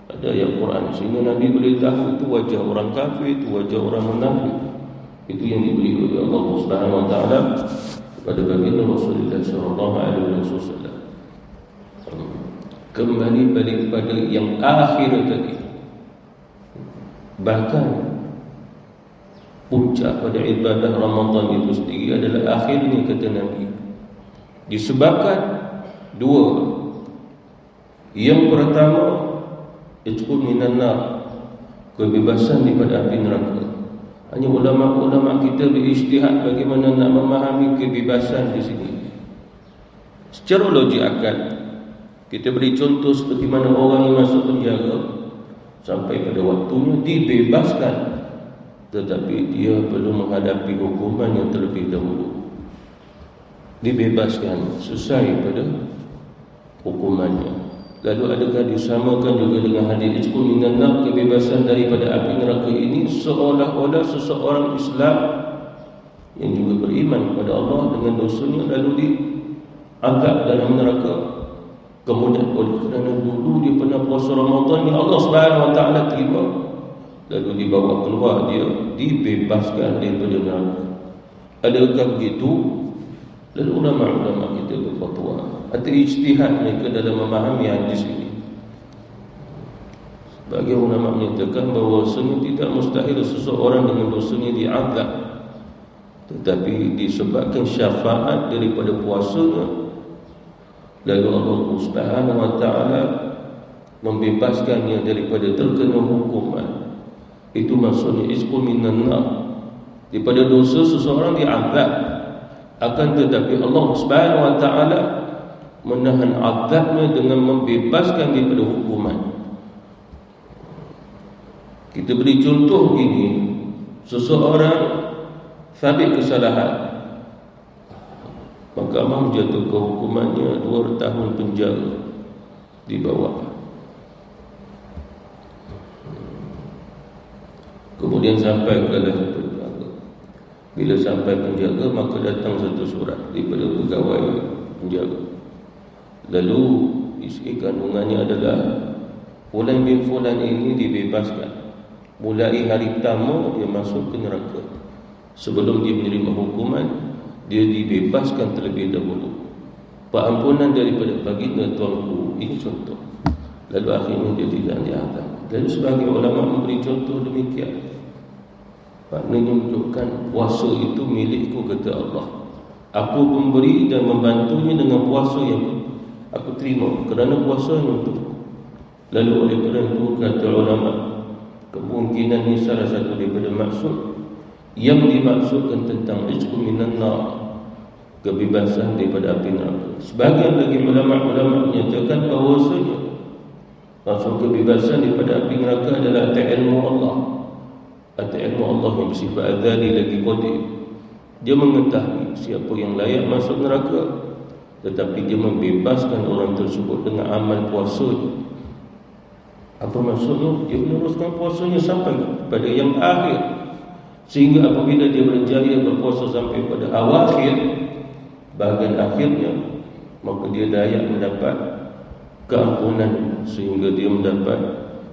ada ayat Quran sehingga Nabi boleh tahu itu wajah orang kafir, itu wajah orang munafik. Itu yang diberi oleh Allah Subhanahu Wa Taala kepada baginda Rasulullah sallallahu alaihi wasallam. Kembali balik pada yang akhir tadi. Bahkan puncak pada ibadah Ramadan itu sendiri adalah akhirnya, kata Nabi. Disebabkan 2. Yang pertama, itqun minan nar, kebebasan daripada api neraka. Hanya ulama-ulama kita berijtihad bagaimana nak memahami kebebasan di sini. Secara logik akal, Kita beri contoh seperti mana orang yang masuk penjara sampai pada waktunya dibebaskan, tetapi dia perlu menghadapi hukuman yang terlebih dahulu. Dibebaskan selesai pada hukumannya. Lalu adakah disamakan juga dengan hadis Isqu minan nar, kebebasan daripada api neraka ini seolah-olah seseorang Islam yang juga beriman kepada Allah dengan dosanya lalu diazab dalam neraka. Kemudian oleh kerana dulu dia pernah puasa Ramadan yang Allah Subhanahu Wa Taala terima, lalu dibawa keluar, dia dibebaskan daripada neraka. Adakah begitu? Lalu ulama-ulama kita berfatwa atau ijtihad mereka dalam memahami hadis ini. Bagi ulama menyatakan bahawa tidak mustahil seseorang dengan dosanya diazab, tetapi disebabkan syafaat daripada puasanya, lalu Allah Subhanahu Wa Taala membebaskannya daripada terkena hukuman. Itu maksudnya isqu minan nar. Daripada dosa seseorang diazab, akan tetapi Allah Subhanahu Wa Taala menahan azabnya dengan membebaskan daripada hukuman. Kita beri contoh begini, seseorang sabit kesalahan, mahkamah menjatuhkan hukumannya 2 tahun penjara di bawah. Kemudian sampai ke dalam penjara. Bila sampai penjara, maka datang satu surat daripada pegawai penjara. Lalu isi kandungannya adalah Fulan bin Fulan ini dibebaskan. Mulai hari pertama dia masuk ke neraka. Sebelum dia menerima hukuman, dia dibebaskan terlebih dahulu. Pengampunan daripada baginda tuanku. Ini contoh. Lalu akhirnya dia tidak diazab. Lalu sebagai ulama memberi contoh demikian. Maknanya menunjukkan puasa itu milikku, kata Allah. Aku memberi dan membantunya dengan puasa yang aku terima, kerana puasa yang untukku. Lalu oleh kerana itu kata ulama, kemungkinan ini salah satu daripada maksud yang dimaksudkan tentang isqu minan nar, kebebasan daripada api neraka. Sebagian lagi ulama menyatakan bahawasanya maksud kebebasan daripada api neraka adalah ilmu Allah. Atau ilmu Allah yang bersifat azali lagi qadir. Dia mengetahui siapa yang layak masuk neraka, tetapi dia membebaskan orang tersebut dengan amal puasanya. Apa maksudnya? Dia meneruskan puasanya sampai pada yang akhir, sehingga apabila dia berjaya berpuasa sampai pada awakhir, bahagian akhirnya, maka dia layak mendapat keampunan, sehingga dia mendapat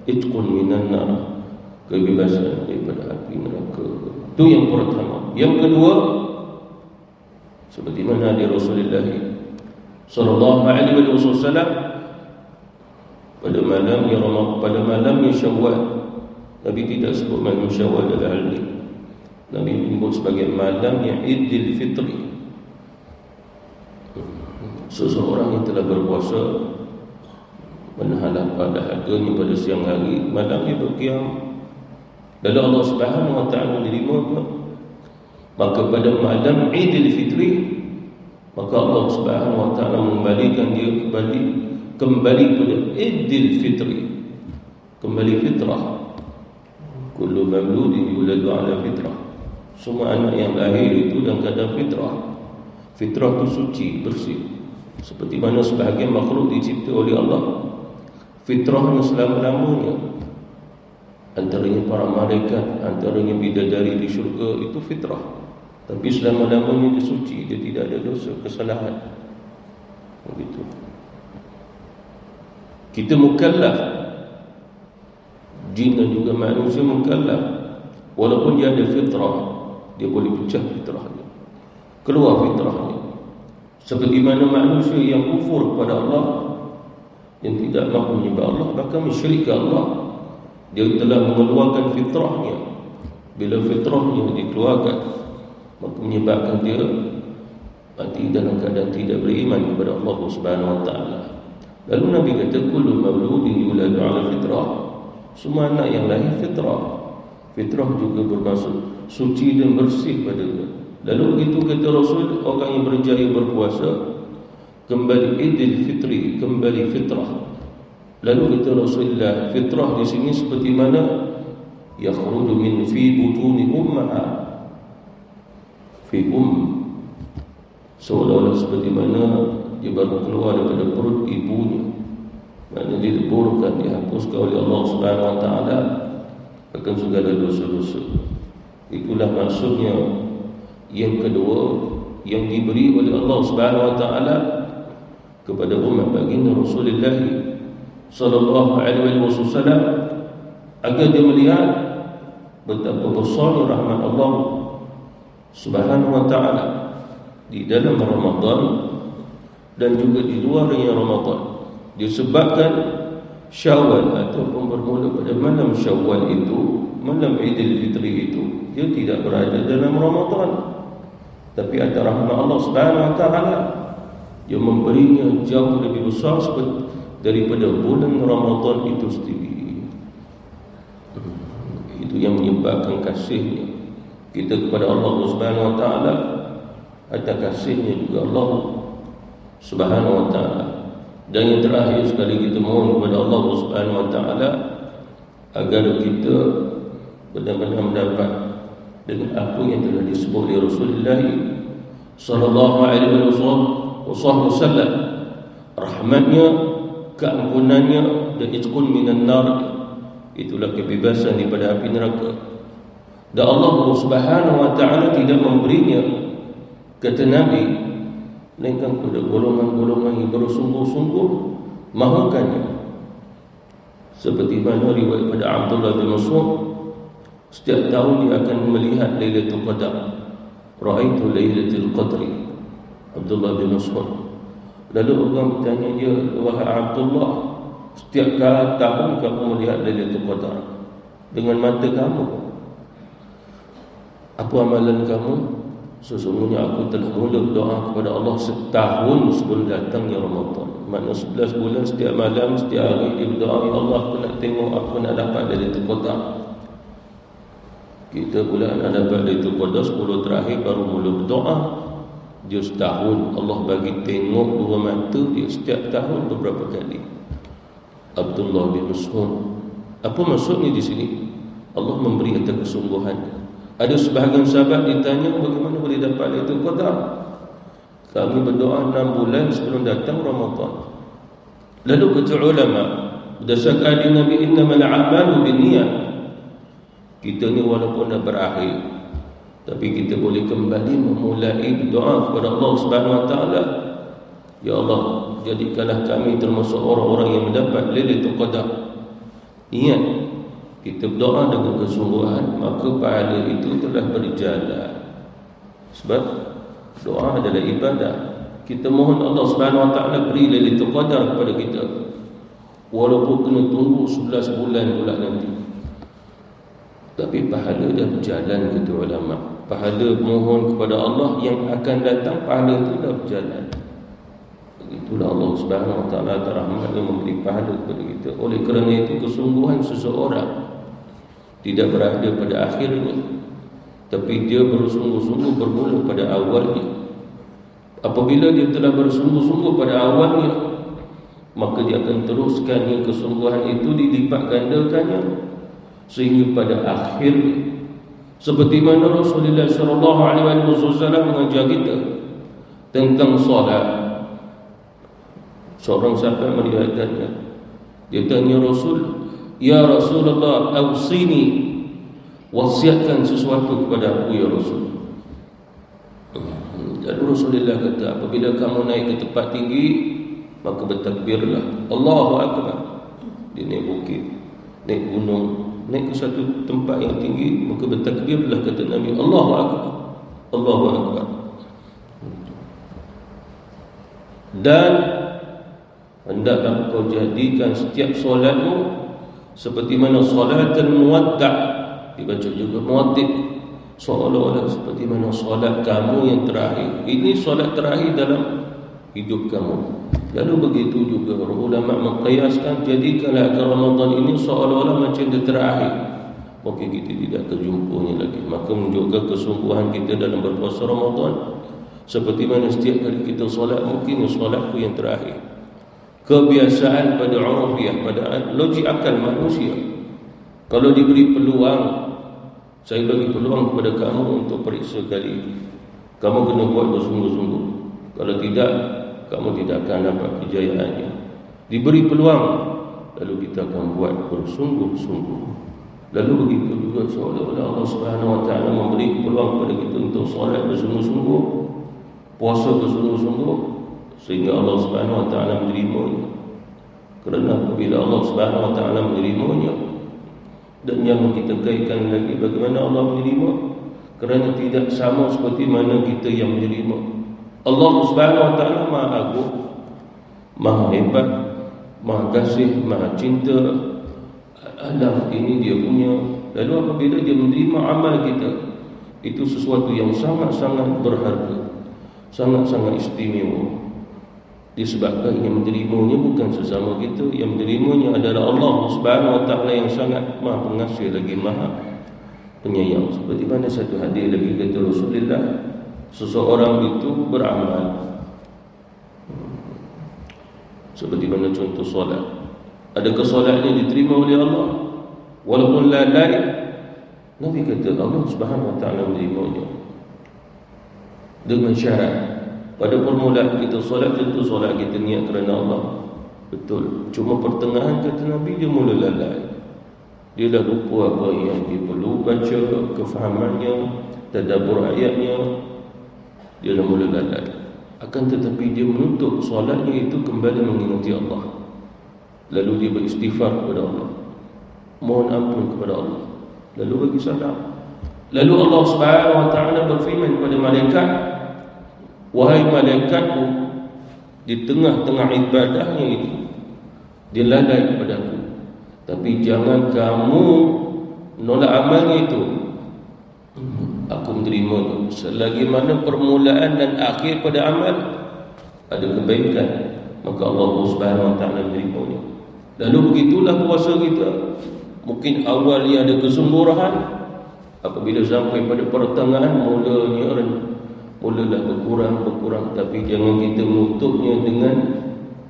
itqun minan nar, kebebasan daripada api neraka. Itu yang pertama. Yang kedua, seperti mana di Rasulullah sallallahu alaihi wasallam pada malam yang pada malam yang Syawal, Nabi tidak sebut malam Syawal dalam hal ini. Nabi menyebut sebagai malam yang Idul Fitri. Seseorang yang telah berpuasa menahan dahaganya pada siang hari, malamnya berqiyam, lalu Allah Subhanahu Wa Taala menerimanya, maka pada malam Idul Fitri, maka Allah Subhanahu Wa Taala mengembalikan dia kembali pada Idul Fitri, kembali fitrah. Kullu mamludin yuladu ala fitrah. Semua anak yang lahir itu dalam keadaan fitrah. Fitrah itu suci, bersih. Seperti mana sebahagian makhluk dicipta oleh Allah, fitrahnya selama-lamanya. Antaranya para malaikat, antaranya bidadari di syurga, itu fitrah. Tapi selama-lamanya dia suci, dia tidak ada dosa, kesalahan. Begitu. Kita mukallaf, jin dan juga manusia mukallaf. Walaupun dia ada fitrah, dia boleh pecah fitrahnya, keluar fitrahnya. Seperti mana manusia yang kufur kepada Allah, yang tidak mahu menyembah Allah, bahkan mensyirikkan Allah, dia telah mengeluarkan fitrahnya. Bila fitrahnya dikeluarkan, maka menyebabkan dia mati dalam keadaan tidak beriman kepada Allah Subhanahu Wa Taala. Lalu Nabi kata, kullu mauludin yuladu ala fitrah. Semua anak yang lahir fitrah. Fitrah juga bermaksud suci dan bersih padanya. Lalu begitu kata Rasul, orang yang berjaya berpuasa, kembali Idul Fitri, kembali fitrah. Lalu kata Rasulullah, fitrah di sini seperti mana? Yakhruju min fi butuni ummaha, fi seolah-olah seperti mana dia baru keluar daripada perut ibunya. Maknanya dileburkan, dihapuskan oleh Allah Subhanahu Wa Taala akan segala dosa-dosa. Itulah maksudnya yang kedua yang diberi oleh Allah Subhanahu Wa Taala kepada umat baginda Rasulullah sallallahu alaihi wasallam, agar dia melihat betapa besar rahmat Allah Subhanahu Wa Taala di dalam Ramadan dan juga di luarnya Ramadan. Disebabkan Syawal ataupun bermula pada malam Syawal itu, malam Idul Fitri itu, dia tidak berada dalam Ramadan, tapi ada rahmat Allah Subhanahu Wa Taala yang memberinya jauh lebih besar daripada bulan Ramadan itu sendiri. Itu yang menyebabkan kasihnya kita kepada Allah Subhanahu Wa Taala, ada kasihnya juga Allah Subhanahu Wa Taala. Dan yang terakhir sekali kita mohon kepada Allah Subhanahu Wa Taala agar kita benar-benar mendapat dengan apa yang telah disebut oleh Rasulullah sallallahu alaihi wasallam, rahmatnya, keampunannya, dan itqun minan nar, itulah kebebasan daripada api neraka. Dan Allah Subhanahu Wa Taala tidak memberinya, kata Nabi, melainkan kepada golongan-golongan yang bersungguh-sungguh mahukannya. Seperti mana riwayat pada Abdullah bin Mas'ud, setiap tahun dia akan melihat Lailatul Qadar. Ra'aitu Lailatul Qadri, Abdullah bin Mas'ud. Lalu orang bertanya dia, wahai Abdullah, setiap tahun kamu melihat Lailatul Qadar dengan mata kamu, apa amalan kamu? Sesungguhnya aku telah mula berdoa kepada Allah setahun sebelum datangnya Ramadan. Maknanya 11 bulan setiap malam, setiap hari dia berdoa, ya Allah, aku nak tengok, aku nak dapat Lailatul Qadar. Kita pula nak dapat Lailatul Qadar 10 terakhir baru mula berdoa. Dia setahun Allah bagi tengok dua mata dia setiap tahun beberapa kali. Abdullah bin Mas'ud. Apa maksudnya di sini? Allah memberi atas kesungguhan. Ada sebahagian sahabat ditanya, bagaimana boleh dapat Lailatul Qadar? Kami berdoa 6 bulan sebelum datang Ramadan. Lalu kata ulama, berdasarkan hadis Nabi, innamal a'malu binniyat, kita ni walaupun dah berakhir, tapi kita boleh kembali memulai berdoa kepada Allah Subhanahu Wa Taala. Ya Allah, jadikanlah kami termasuk orang-orang yang mendapat Lailatul Qadar. Niat kita berdoa dengan kesungguhan, maka pahala itu telah berjalan. Sebab doa adalah ibadah. Kita mohon Allah Subhanahu Wa Taala beri Lailatul Qadar kepada kita, walaupun kena tunggu 11 bulan pula nanti. Tapi pahala dah berjalan, kata ulama. Pahala mohon kepada Allah yang akan datang, pahala itu dah berjalan. Itulah Allah Subhanahu Wa Taala rahmatnya memberi pahala kepada kita. Oleh kerana itu kesungguhan seseorang tidak berada pada akhirnya, tapi dia bersungguh-sungguh bermula pada awalnya. Apabila dia telah bersungguh-sungguh pada awalnya, maka dia akan teruskan kesungguhan itu, dilipat gandakannya sehingga pada akhirnya. Seperti mana Rasulullah sallallahu alaihi wasallam mengajar kita tentang solat. Seorang sahabat meriwayatkannya, dia tanya Rasul, ya Rasulullah, awsini, wasiatkan sesuatu kepada aku ya Rasul. Dan Rasulullah kata, apabila kamu naik ke tempat tinggi, maka bertakbirlah, Allahu Akbar. Dia naik bukit, naik gunung, naik ke satu tempat yang tinggi, maka bertakbirlah, kata Nabi, Allahu Akbar, Allahu Akbar. Dan hendaklah kau jadikan setiap solatmu seperti mana solatan muwadda', dibaca juga muwaddid, seolah-olah seperti mana solat kamu yang terakhir. Ini solat terakhir dalam hidup kamu. Lalu begitu juga ulama mengqiyaskan, jadikanlah ke Ramadan ini seolah-olah macam dia terakhir, maka kita tidak terjumpanya lagi. Maka menunjukkan kesungguhan kita dalam berpuasa Ramadan Seperti mana setiap kali kita solat, mungkin solatku yang terakhir. Kebiasaan pada urufiah, pada logik akal manusia. Kalau diberi peluang, saya bagi peluang kepada kamu untuk periksa kali, kamu kena buat bersungguh-sungguh. Kalau tidak, kamu tidak akan dapat kejayaannya. Diberi peluang, lalu kita akan buat bersungguh-sungguh. Lalu begitu juga seolah-olah Allah Subhanahu Wa Taala memberi peluang kepada kita untuk solat bersungguh-sungguh, puasa bersungguh-sungguh, sehingga Allah Subhanahu Wa Taala menerimanya. Kerana apabila Allah Subhanahu Wa Taala menerimanya, dan yang kita kaitkan lagi bagaimana Allah menerima, kerana tidak sama seperti mana kita yang menerima. Allah Subhanahu Wa Taala Maha Agung, Maha Hebat, Maha Kasih, Maha Cinta. Alam ini dia punya. Lalu apabila dia menerima amal kita, itu sesuatu yang sangat-sangat berharga, sangat-sangat istimewa. Disebabkan yang menerimanya bukan sesama kita, yang menerimanya adalah Allah Subhanahu Wa Taala yang sangat Maha Pengasih lagi Maha Penyayang. Seperti mana satu hadis lagi kata Rasulullah, seseorang itu beramal seperti mana contoh solat. Adakah solatnya diterima oleh Allah walaupun la lain? Nabi kata Allah Subhanahu Wa Taala menerimanya dengan syarat. Pada permulaan kita solat, tentu solat kita niat kerana Allah, betul. Cuma pertengahan kata Nabi dia mula lalai. Dia dah lupa apa yang dia perlu baca, kefahamannya, tadabbur ayatnya, dia dah mula lalai. Akan tetapi dia menutup solatnya itu kembali mengingati Allah. Lalu dia beristighfar kepada Allah, mohon ampun kepada Allah, lalu bagi salam. Lalu Allah Subhanahu Wa Taala berfirman kepada malaikat, wahai malaikatku, di tengah-tengah ibadahnya itu dia lalai kepadaku, tapi jangan kamu nolak amalnya itu. Aku menerima selagi mana permulaan dan akhir pada amal ada kebaikan, maka Allah Subhanahu Wa Taala menerimanya. Lalu begitulah puasa kita. Mungkin awalnya ada kesungguhan, apabila sampai pada pertengahan mulalah berkurang, tapi jangan kita menutupnya dengan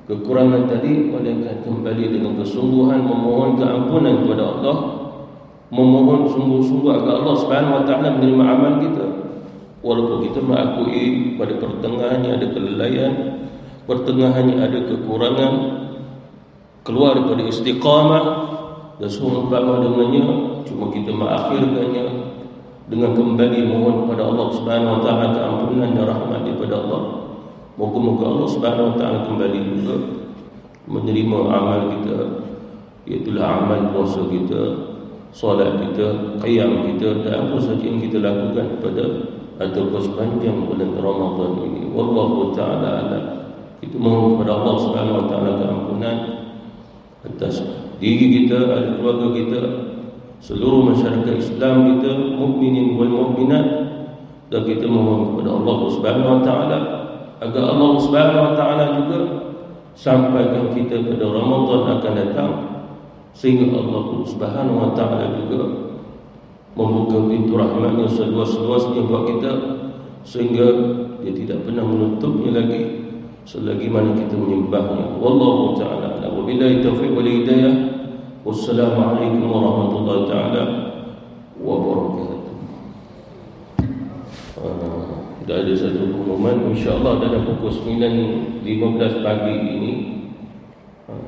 kekurangan tadi, melainkan kembali dengan kesungguhan memohon keampunan kepada Allah, memohon sungguh-sungguh agar Allah Subhanahu Wa Taala menerima amal kita. Walaupun kita mengakui pada pertengahannya ada kelalaian, pertengahannya ada kekurangan, keluar daripada istiqamah dan seumpama dengannya, cuma kita mengakhirkannya dengan kembali mohon kepada Allah Subhanahu Wa Taala keampunan dan rahmat daripada Allah. Moga-moga Allah Subhanahu Wa Taala kembali juga menerima amal kita, iaitu amal puasa kita, solat kita, qiyam kita, dan apa saja yang kita lakukan pada ataupun sepanjang bulan Ramadan ini. Wallahu Taala a'lam. Kita mohon kepada Allah Subhanahu Wa Taala keampunan atas diri kita, ahli keluarga kita, seluruh masyarakat Islam kita, mukminin wal mukminat, dan kita mohon kepada Allah Subhanahu Wa Taala agar Allah Subhanahu Wa Taala juga sampaikan kita pada Ramadan akan datang, sehingga Allah Subhanahu Wa Taala juga membuka pintu rahmatnya seluas-luasnya buat kita, sehingga dia tidak pernah menutupnya lagi selagi mana kita menyembahnya. Wallahu ta'ala a'lam. Wabillahi taufiq wal hidayah. Wassalamualaikum warahmatullahi taala wabarakatuh. Dah ada satu pengumuman, insya-Allah dalam pukul 9.15 pagi ini,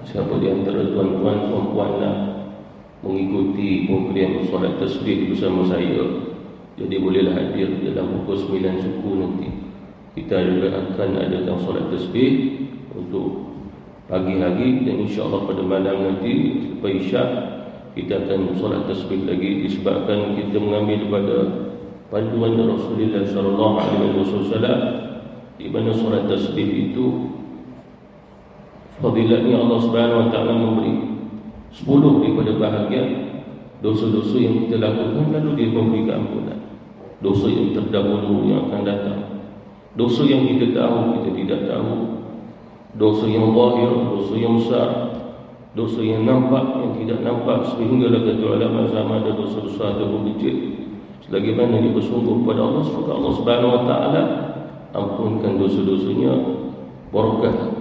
siapa di antara tuan-tuan perempuan nak mengikuti program solat tasbih bersama saya, jadi bolehlah hadir dalam pukul 9 suku nanti. Kita juga akan adakan solat tasbih untuk pagi hari, dan insya-Allah pada malam nanti selepas Isyak kita akan solat tasbih lagi, disebabkan kita mengambil daripada panduan Rasulullah sallallahu alaihi wasallam, di mana solat tasbih itu fadilatnya Allah Subhanahu Wa Taala memberi 10 daripada bahagian dosa-dosa yang kita lakukan, lalu dia memberi keampunan. Dosa yang terdahulu yang akan datang, dosa yang kita tahu, kita tidak tahu, dosa yang zahir, dosa yang besar, dosa yang nampak, yang tidak nampak, sehinggalah kata ulama sama ada dosa besar atau kecil. Selagi mana dia bersungguh kepada Allah, maka Allah Subhanahu Wa Taala ampunkan dosa-dosanya, barakah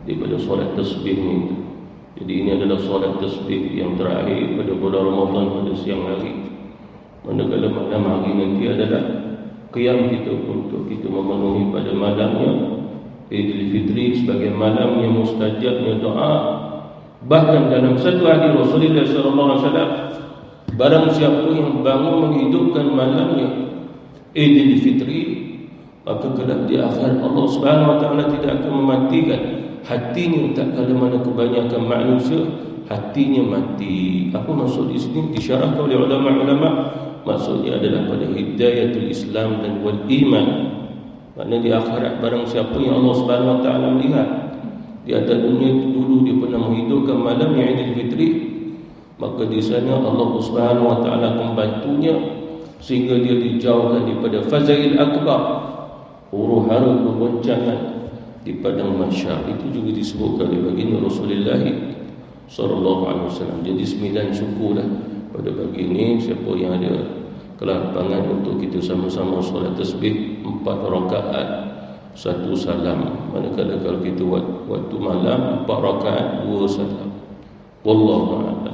daripada solat tasbih ni. Jadi ini adalah solat tasbih yang terakhir pada bulan Ramadan pada siang hari. Manakala malam hari nanti adalah qiyam kita untuk kita memenuhi pada malamnya Idul Fitri sebagai malam yang mustajabnya doa. Bahkan dalam satu hadis Rasulullah sallallahu alaihi wasallam, barang siapa yang bangun menghidupkan malamnya Idul Fitri, maka kelak di akhirat Allah Subhanahu wa taala tidak akan mematikan hatinya. Tak kala mana kebanyakan manusia hatinya mati. Apa maksud di sini? Disyarahkan oleh ulama-ulama, maksudnya adalah pada hidayatul Islam dan wal iman. Kerana di akhirat barang siapa yang Allah Subhanahu wa taala melihat di atas dunia dulu dia pernah menghidupkan malam Idul Fitri, maka di sana Allah Subhanahu wa taala akan bantunya sehingga dia dijauhkan daripada fazail akbar, huru-hara kegoncangan di padang mahsyar. Itu juga disebutkan oleh baginda Rasulullah sallallahu alaihi wasallam. Jadi 9 syukurlah pada pagi ini. Siapa yang ada kelapangan untuk kita sama-sama solat tasbih 4 rakaat 1 salam. Manakala kalau kita waktu malam 4 rakaat 2 salam. Wallahu a'lam.